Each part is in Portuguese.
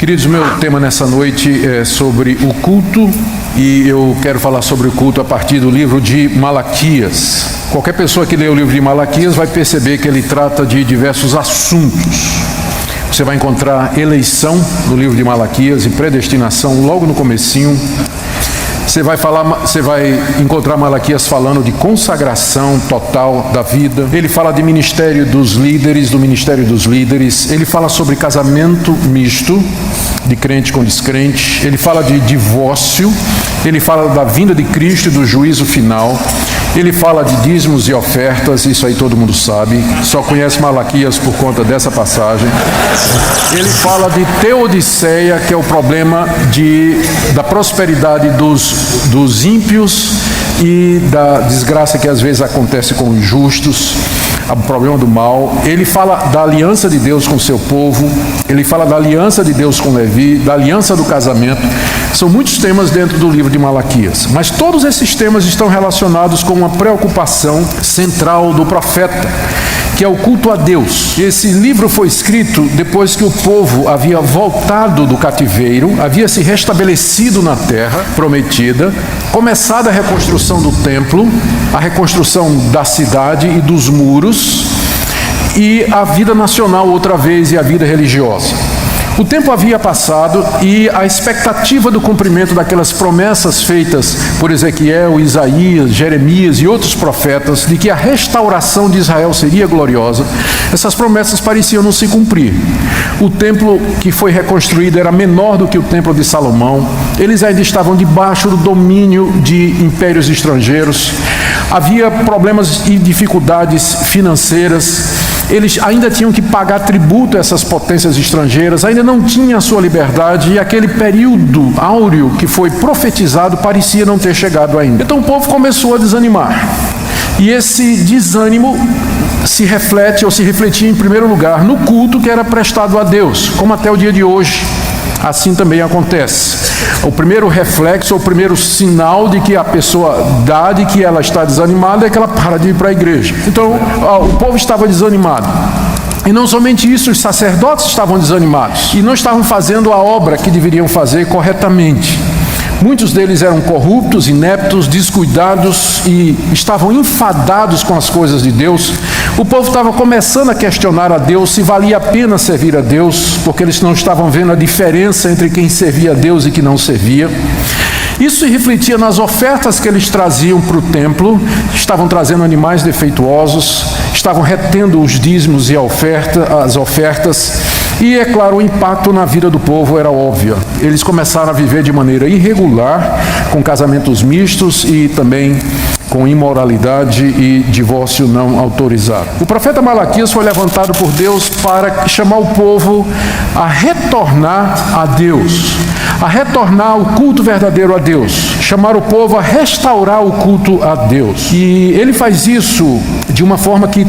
Queridos, meu tema nessa noite é sobre o culto e eu quero falar sobre o culto a partir do livro de Malaquias. Qualquer pessoa que lê o livro de Malaquias vai perceber que ele trata de diversos assuntos. Você vai encontrar eleição no livro de Malaquias e predestinação logo no comecinho. Você vai encontrar Malaquias falando de consagração total da vida. Ele fala de ministério dos líderes, do ministério dos líderes. Ele fala sobre casamento misto, de crente com descrente. Ele fala de divórcio. Ele fala da vinda de Cristo e do juízo final. Ele fala de dízimos e ofertas, isso aí todo mundo sabe, só conhece Malaquias por conta dessa passagem. Ele fala de teodiceia, que é o problema da prosperidade dos ímpios e da desgraça que às vezes acontece com os justos, o problema do mal. Ele fala da aliança de Deus com o seu povo, ele fala da aliança de Deus com Levi, da aliança do casamento. São muitos temas dentro do livro de Malaquias, mas todos esses temas estão relacionados com uma preocupação central do profeta, que é o culto a Deus. Esse livro foi escrito depois que o povo havia voltado do cativeiro, havia se restabelecido na terra prometida, começada a reconstrução do templo, a reconstrução da cidade e dos muros, e a vida nacional outra vez e a vida religiosa. O tempo havia passado e a expectativa do cumprimento daquelas promessas feitas por Ezequiel, Isaías, Jeremias e outros profetas, de que a restauração de Israel seria gloriosa, essas promessas pareciam não se cumprir. O templo que foi reconstruído era menor do que o templo de Salomão, eles ainda estavam debaixo do domínio de impérios estrangeiros, havia problemas e dificuldades financeiras, eles ainda tinham que pagar tributo a essas potências estrangeiras, ainda não tinham a sua liberdade e aquele período áureo que foi profetizado parecia não ter chegado ainda. Então o povo começou a desanimar. E esse desânimo se refletia em primeiro lugar no culto que era prestado a Deus, como até o dia de hoje. Assim também acontece. O primeiro reflexo, o primeiro sinal de que a pessoa dá, de que ela está desanimada, é que ela para de ir para a igreja. Então, o povo estava desanimado. E não somente isso, os sacerdotes estavam desanimados e não estavam fazendo a obra que deveriam fazer corretamente. Muitos deles eram corruptos, ineptos, descuidados e estavam enfadados com as coisas de Deus. O povo estava começando a questionar a Deus se valia a pena servir a Deus, porque eles não estavam vendo a diferença entre quem servia a Deus e quem não servia. Isso se refletia nas ofertas que eles traziam para o templo, estavam trazendo animais defeituosos, estavam retendo os dízimos e as ofertas, e é claro, o impacto na vida do povo era óbvio. Eles começaram a viver de maneira irregular, com casamentos mistos e também com imoralidade e divórcio não autorizado. O profeta Malaquias foi levantado por Deus para chamar o povo a retornar a Deus, a retornar ao culto verdadeiro a Deus, chamar o povo a restaurar o culto a Deus. E ele faz isso de uma forma que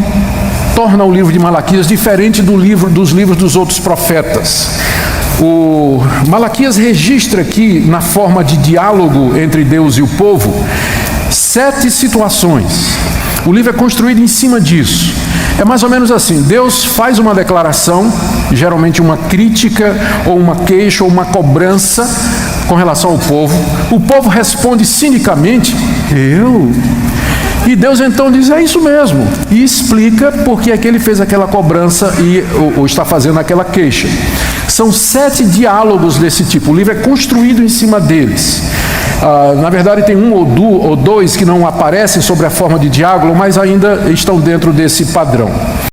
torna o livro de Malaquias diferente dos livros dos outros profetas. O Malaquias registra aqui, na forma de diálogo entre Deus e o povo, 7 situações. O livro é construído em cima disso. É mais ou menos assim: Deus faz uma declaração, geralmente uma crítica, ou uma queixa, ou uma cobrança com relação ao povo. O povo responde cinicamente: E Deus então diz: é isso mesmo, e explica por que é que ele fez aquela cobrança ou está fazendo aquela queixa. São 7 diálogos desse tipo. O livro é construído em cima deles. Na verdade tem um ou dois que não aparecem sobre a forma de diálogo, mas ainda estão dentro desse padrão.